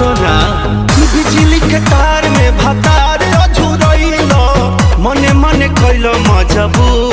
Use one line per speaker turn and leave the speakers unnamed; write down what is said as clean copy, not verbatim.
घटना बिजली के तार में भतार अझुरैलो मने मने कैलो मजबूर